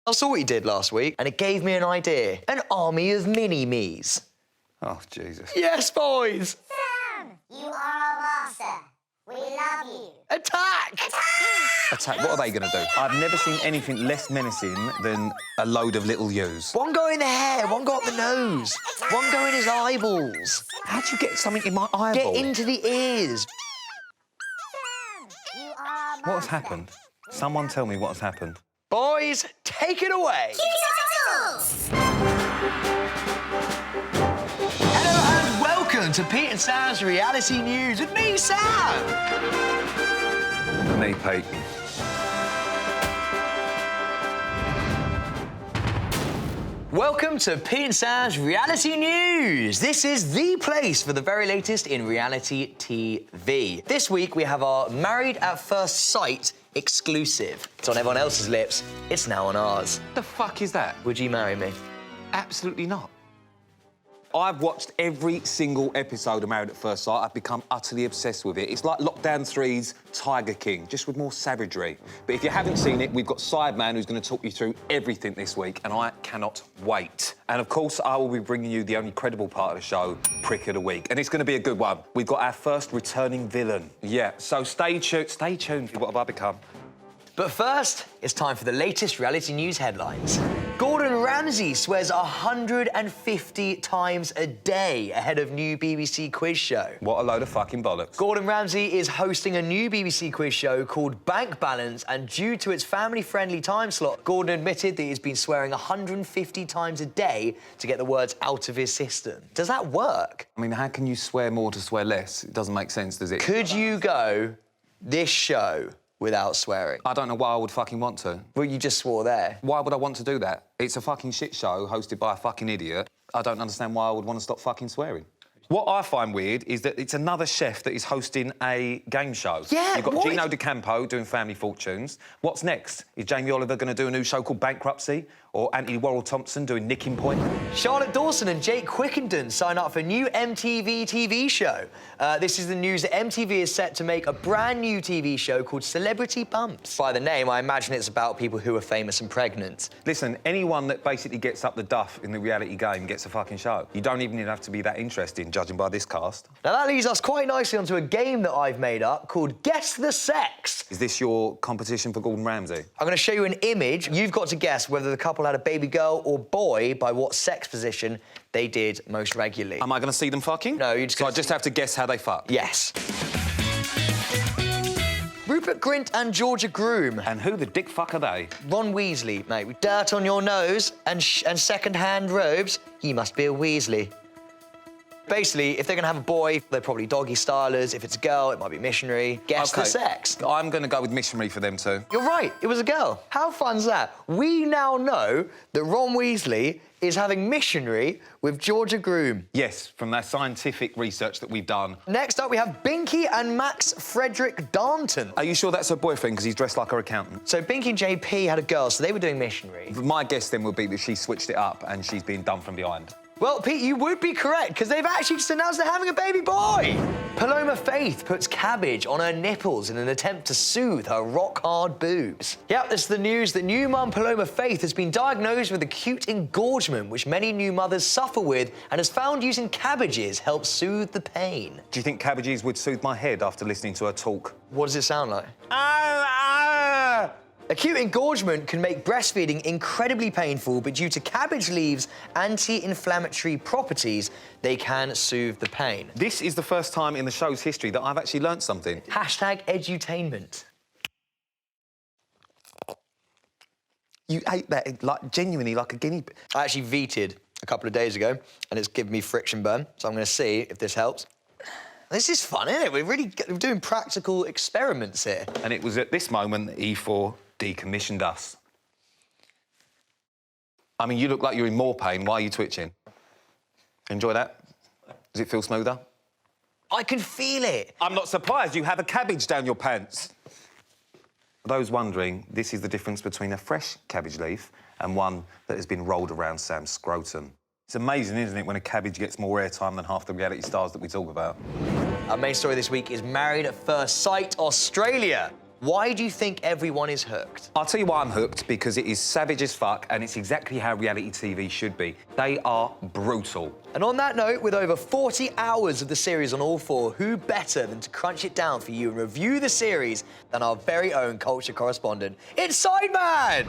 I saw what you did last week, and it gave me an idea. An army of mini-me's. Oh, Jesus. Yes, boys! Sam, you are our master. We love you. Attack! Attack, what are they going to do? I've never seen anything less menacing than a load of little yous. One go in the hair, one go up the nose, one go in his eyeballs. How'd you get something in my eyeball? Get into the ears. Sam, you are our master. What has happened? Someone tell me what has happened. Boys, take it away. Hello and welcome to Pete and Sam's Reality News with me, Sam. Me, Pete. Welcome to Pete and Sam's Reality News. This is the place for the very latest in reality TV. This week we have our Married at First Sight exclusive. It's on everyone else's lips. It's now on ours. The fuck is that? Would you marry me? Absolutely not. I've watched every single episode of Married at First Sight. I've become utterly obsessed with it. It's like Lockdown 3's Tiger King, just with more savagery. But if you haven't seen it, we've got Sideman who's going to talk you through everything this week, and I cannot wait. And, of course, I will be bringing you the only credible part of the show, Prick of the Week. And it's going to be a good one. We've got our first returning villain. Yeah, so stay tuned for what have I become. But first, it's time for the latest reality news headlines. Gordon Ramsay swears 150 times a day ahead of new BBC quiz show. What a load of fucking bollocks. Gordon Ramsay is hosting a new BBC quiz show called Bank Balance, and due to its family-friendly time slot, Gordon admitted that he's been swearing 150 times a day to get the words out of his system. Does that work? I mean, how can you swear more to swear less? It doesn't make sense, does it? Could you go this show without swearing? I don't know why I would fucking want to. Well, you just swore there. Why would I want to do that? It's a fucking shit show hosted by a fucking idiot. I don't understand why I would want to stop fucking swearing. What I find weird is that it's another chef that is hosting a game show. Yeah, You've got what? Gino DeCampo doing Family Fortunes. What's next? Is Jamie Oliver going to do a new show called Bankruptcy? Or Anthony Worrell Thompson doing Nicking Point? Charlotte Dawson and Jake Quickenden sign up for a new MTV TV show. This is the news that MTV is set to make a brand new TV show called Celebrity Bumps. By the name, I imagine it's about people who are famous and pregnant. Listen, anyone that basically gets up the duff in the reality game gets a fucking show. You don't even have to be that interesting, judging by this cast. Now, that leads us quite nicely onto a game that I've made up called Guess the Sex. Is this your competition for Gordon Ramsay? I'm going to show you an image. You've got to guess whether the couple had a baby girl or boy by what sex position they did most regularly. Am I going to see them fucking? No, you just... So I just have to guess how they fuck? Yes. Rupert Grint and Georgia Groom. And who the dick fuck are they? Ron Weasley, mate. With dirt on your nose and second-hand robes, you must be a Weasley. Basically, if they're going to have a boy, they're probably doggy stylers. If it's a girl, it might be missionary. Guess the sex. I'm going to go with missionary for them too. You're right, it was a girl. How fun's that? We now know that Ron Weasley is having missionary with Georgia Groom. Yes, from that scientific research that we've done. Next up, we have Binky and Max Frederick Darnton. Are you sure that's her boyfriend, because he's dressed like her accountant? So Binky and JP had a girl, so they were doing missionary. My guess then would be that she switched it up and she's being done from behind. Well, Pete, you would be correct, because they've actually just announced they're having a baby boy. Paloma Faith puts cabbage on her nipples in an attempt to soothe her rock-hard boobs. Yep, this is the news that new mum Paloma Faith has been diagnosed with acute engorgement, which many new mothers suffer with, and has found using cabbages helps soothe the pain. Do you think cabbages would soothe my head after listening to her talk? What does it sound like? Acute engorgement can make breastfeeding incredibly painful, but due to cabbage leaves' anti-inflammatory properties, they can soothe the pain. This is the first time in the show's history that I've actually learnt something. Hashtag edutainment. You ate that, like, genuinely like a guinea pig. I actually vetoed a couple of days ago, and it's given me friction burn, so I'm going to see if this helps. This is fun, isn't it? We're doing practical experiments here. And it was at this moment that E4 decommissioned us. I mean, you look like you're in more pain. Why are you twitching? Enjoy that? Does it feel smoother? I can feel it. I'm not surprised. You have a cabbage down your pants. For those wondering, this is the difference between a fresh cabbage leaf and one that has been rolled around Sam's scrotum. It's amazing, isn't it, when a cabbage gets more airtime than half the reality stars that we talk about. Our main story this week is Married at First Sight Australia. Why do you think everyone is hooked? I'll tell you why I'm hooked, because it is savage as fuck and it's exactly how reality TV should be. They are brutal. And on that note, with over 40 hours of the series on all four, who better than to crunch it down for you and review the series than our very own culture correspondent? It's Sideman!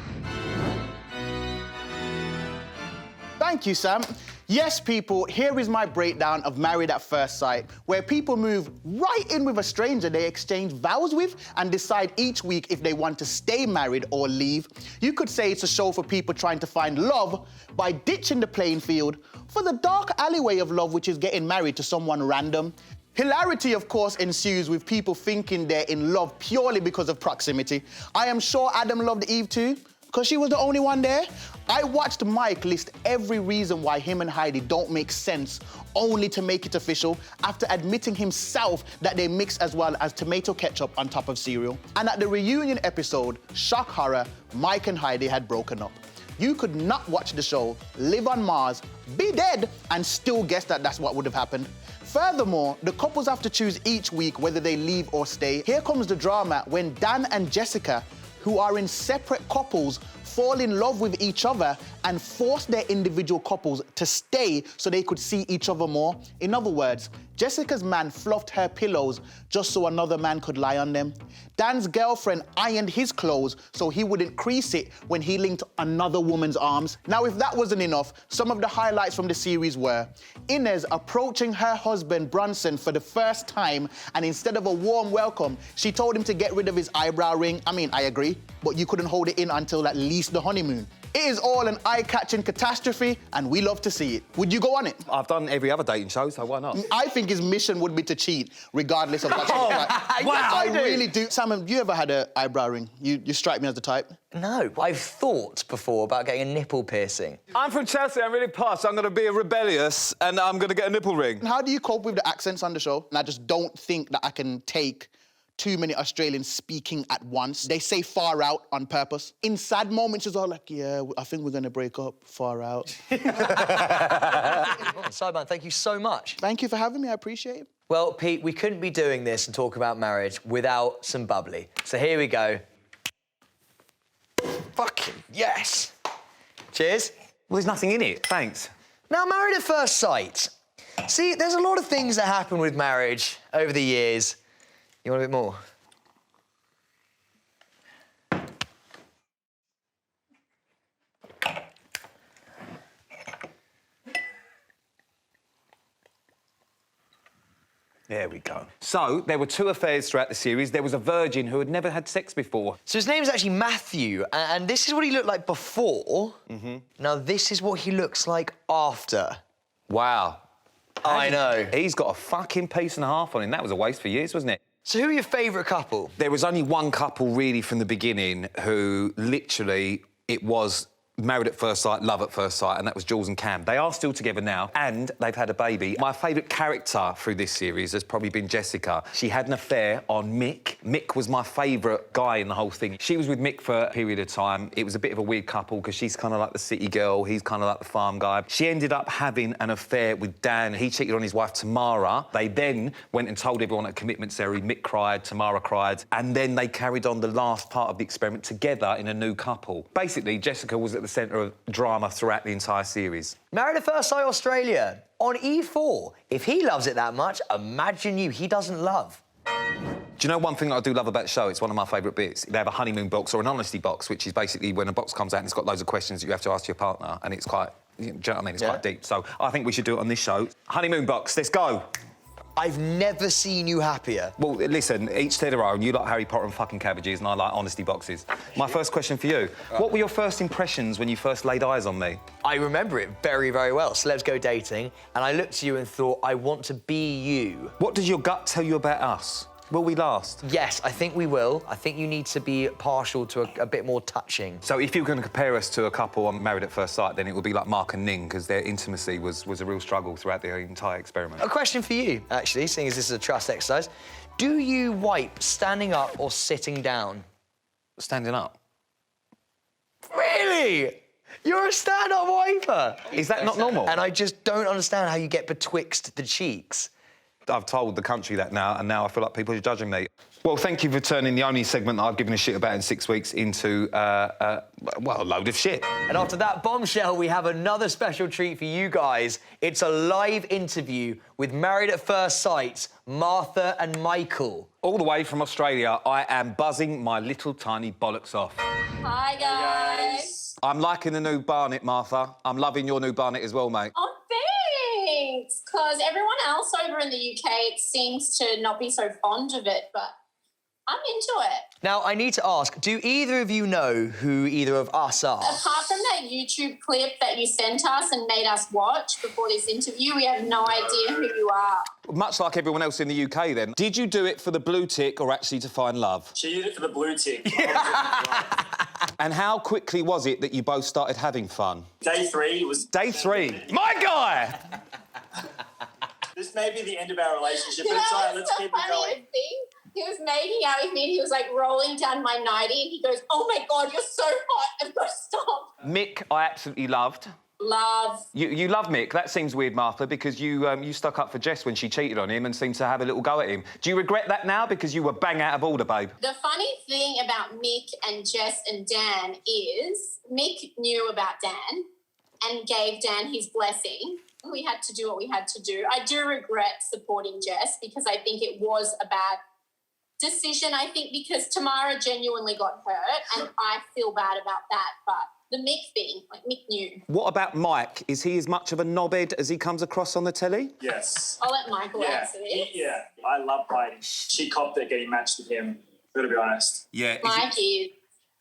Thank you, Sam. Yes, people, here is my breakdown of Married at First Sight, where people move right in with a stranger they exchange vows with and decide each week if they want to stay married or leave. You could say it's a show for people trying to find love by ditching the playing field for the dark alleyway of love, which is getting married to someone random. Hilarity, of course, ensues with people thinking they're in love purely because of proximity. I am sure Adam loved Eve too, because she was the only one there. I watched Mike list every reason why him and Heidi don't make sense, only to make it official after admitting himself that they mix as well as tomato ketchup on top of cereal. And at the reunion episode, shock horror, Mike and Heidi had broken up. You could not watch the show, live on Mars, be dead, and still guess that that's what would have happened. Furthermore, the couples have to choose each week whether they leave or stay. Here comes the drama when Dan and Jessica, who are in separate couples, fall in love with each other and force their individual couples to stay so they could see each other more. In other words, Jessica's man fluffed her pillows just so another man could lie on them. Dan's girlfriend ironed his clothes so he wouldn't crease it when he linked another woman's arms. Now, if that wasn't enough, some of the highlights from the series were Inez approaching her husband Bronson for the first time, and instead of a warm welcome, she told him to get rid of his eyebrow ring. I mean, I agree, but you couldn't hold it in until at least the honeymoon. It is all an eye-catching catastrophe, and we love to see it. Would you go on it? I've done every other dating show, so why not? I think his mission would be to cheat, regardless of what she looks like. Wow. I really do. Simon, you ever had an eyebrow ring? You strike me as the type. No, I've thought before about getting a nipple piercing. I'm from Chelsea, I'm really posh, I'm gonna be rebellious and I'm gonna get a nipple ring. How do you cope with the accents on the show? And I just don't think that I can take too many Australians speaking at once. They say far out on purpose. In sad moments, it's all like, yeah, I think we're gonna break up, far out. Sideman, thank you so much. Thank you for having me, I appreciate it. Well, Pete, we couldn't be doing this and talk about marriage without some bubbly. So here we go. Fucking yes. Cheers. Well, there's nothing in it, thanks. Now, Married at First Sight. See, there's a lot of things that happen with marriage over the years. You want a bit more? There we go. So, there were 2 affairs throughout the series. There was a virgin who had never had sex before. So his name is actually Matthew, and this is what he looked like before. Now, this is what he looks like after. Wow. I know. He's got a fucking piece and a half on him. That was a waste for years, wasn't it? So who are your favourite couple? There was only one couple really from the beginning who literally, it was Married at First Sight, Love at First Sight, and that was Jules and Cam. They are still together now, and they've had a baby. My favourite character through this series has probably been Jessica. She had an affair on Mick. Mick was my favourite guy in the whole thing. She was with Mick for a period of time. It was a bit of a weird couple because she's kind of like the city girl, he's kind of like the farm guy. She ended up having an affair with Dan. He cheated on his wife, Tamara. They then went and told everyone at a commitment ceremony. Mick cried, Tamara cried, and then they carried on the last part of the experiment together in a new couple. Basically, Jessica was at the centre of drama throughout the entire series. Married at First Sight Australia, on E4. If he loves it that much, imagine you, he doesn't love. Do you know one thing that I do love about the show? It's one of my favourite bits. They have a honeymoon box or an honesty box, which is basically when a box comes out and it's got loads of questions that you have to ask your partner, and it's quite, do you know what I mean? It's quite deep. So I think we should do it on this show. Honeymoon box, let's go. I've never seen you happier. Well, listen, each to their own. You like Harry Potter and fucking cabbages, and I like honesty boxes. My first question for you. What were your first impressions when you first laid eyes on me? I remember it very, very well. Celebs go dating, and I looked at you and thought, I want to be you. What does your gut tell you about us? Will we last? Yes, I think we will. I think you need to be partial to a bit more touching. So if you were going to compare us to a couple on Married at First Sight, then it would be like Mark and Ning, because their intimacy was a real struggle throughout the entire experiment. A question for you, actually, seeing as this is a trust exercise. Do you wipe standing up or sitting down? Standing up. Really? You're a stand-up wiper. Is that not normal? And I just don't understand how you get betwixt the cheeks. I've told the country that now, and now I feel like people are judging me. Well, thank you for turning the only segment that I've given a shit about in 6 weeks into, well, a load of shit. And after that bombshell, we have another special treat for you guys. It's a live interview with Married at First Sight's Martha and Michael. All the way from Australia, I am buzzing my little tiny bollocks off. Hi, guys. I'm liking the new Barnet, Martha. I'm loving your new Barnet as well, mate. Oh, thanks. Because everyone else over in the UK seems to not be so fond of it, but I'm into it. Now, I need to ask, do either of you know who either of us are? Apart from that YouTube clip that you sent us and made us watch before this interview, we have no idea who you are. Much like everyone else in the UK, then. Did you do it for the blue tick or actually to find love? She did it for the blue tick. And how quickly was it that you both started having fun? Day 3 was... Day 3. My guy! This may be the end of our relationship, but it's all right, let's keep it going. Thing? He was making out with me and he was like rolling down my nightie and he goes, oh my God, you're so hot, I've got to stop. Mick, I absolutely loved. Love. You love Mick. That seems weird, Martha, because you stuck up for Jess when she cheated on him and seemed to have a little go at him. Do you regret that now because you were bang out of order, babe? The funny thing about Mick and Jess and Dan is Mick knew about Dan and gave Dan his blessing. We had to do what we had to do. I do regret supporting Jess because I think it was a bad decision, I think, because Tamara genuinely got hurt and I feel bad about that, but the Mick thing, like, Mick knew. What about Mike? Is he as much of a knobhead as he comes across on the telly? Yes. I'll let Michael answer this. Yeah, I love Heidi. She copped it getting matched with him, gotta be honest. Yeah. Mike is...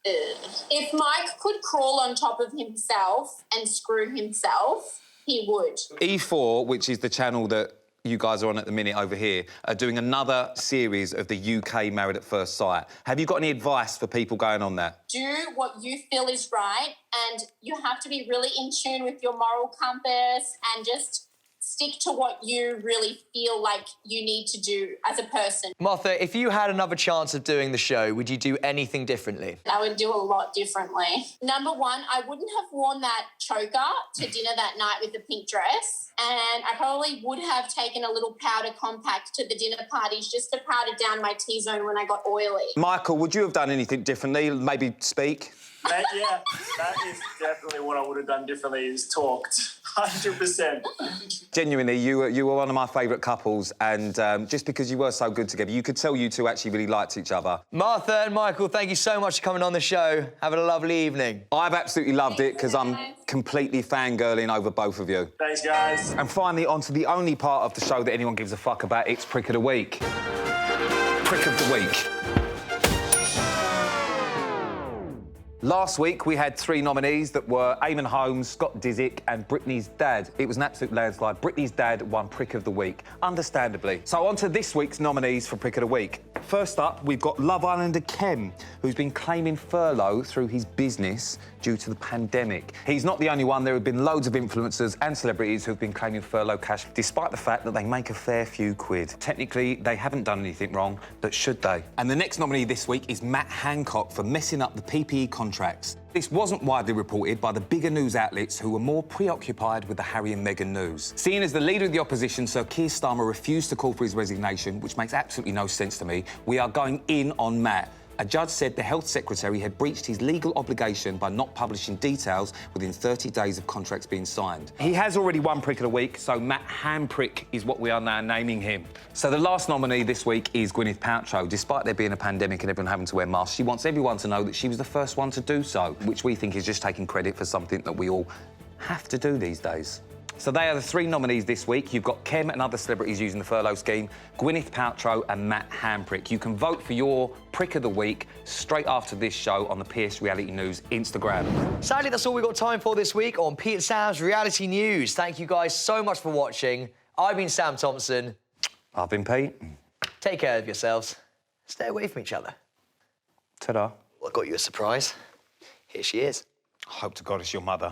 If Mike could crawl on top of himself and screw himself, he would. E4, which is the channel that you guys are on at the minute over here, are doing another series of the UK Married at First Sight. Have you got any advice for people going on that? Do what you feel is right and you have to be really in tune with your moral compass and just stick to what you really feel like you need to do as a person. Martha, if you had another chance of doing the show, would you do anything differently? I would do a lot differently. Number one, I wouldn't have worn that choker to dinner that night with the pink dress, and I probably would have taken a little powder compact to the dinner parties just to powder down my T-zone when I got oily. Michael, would you have done anything differently? Maybe speak? Yeah, that is definitely what I would have done differently, is talked. 100%. Genuinely, you were one of my favourite couples, and just because you were so good together, you could tell you two actually really liked each other. Martha and Michael, thank you so much for coming on the show. Have a lovely evening. I've absolutely loved it because I'm completely fangirling over both of you. Thanks, guys. And finally, on to the only part of the show that anyone gives a fuck about. It's Prick of the Week. Prick of the Week. Last week, we had 3 nominees that were Eamon Holmes, Scott Disick and Britney's dad. It was an absolute landslide. Britney's dad won Prick of the Week, understandably. So on to this week's nominees for Prick of the Week. First up, we've got Love Islander Kem, who's been claiming furlough through his business due to the pandemic. He's not the only one. There have been loads of influencers and celebrities who've been claiming furlough cash, despite the fact that they make a fair few quid. Technically, they haven't done anything wrong, but should they? And the next nominee this week is Matt Hancock for messing up the PPE contracts. This wasn't widely reported by the bigger news outlets who were more preoccupied with the Harry and Meghan news. Seeing as the leader of the opposition, Sir Keir Starmer, refused to call for his resignation, which makes absolutely no sense to me, we are going in on Matt. A judge said the Health Secretary had breached his legal obligation by not publishing details within 30 days of contracts being signed. He has already won Prick of the Week, so Matt Handprick is what we are now naming him. So the last nominee this week is Gwyneth Paltrow. Despite there being a pandemic and everyone having to wear masks, she wants everyone to know that she was the first one to do so, which we think is just taking credit for something that we all have to do these days. So they are the 3 nominees this week. You've got Kem and other celebrities using the furlough scheme, Gwyneth Paltrow and Matt Handprick. You can vote for your Prick of the Week straight after this show on the PS Reality News Instagram. Sadly, that's all we've got time for this week on Pete and Sam's Reality News. Thank you guys so much for watching. I've been Sam Thompson. I've been Pete. Take care of yourselves. Stay away from each other. Ta-da. Well, I got you a surprise. Here she is. I hope to God it's your mother.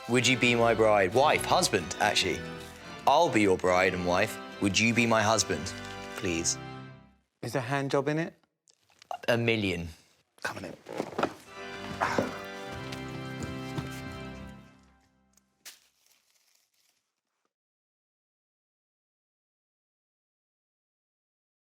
Would you be my bride? Wife, husband, actually. I'll be your bride and wife. Would you be my husband? Please. Is there a hand job in it? A million. Come on in.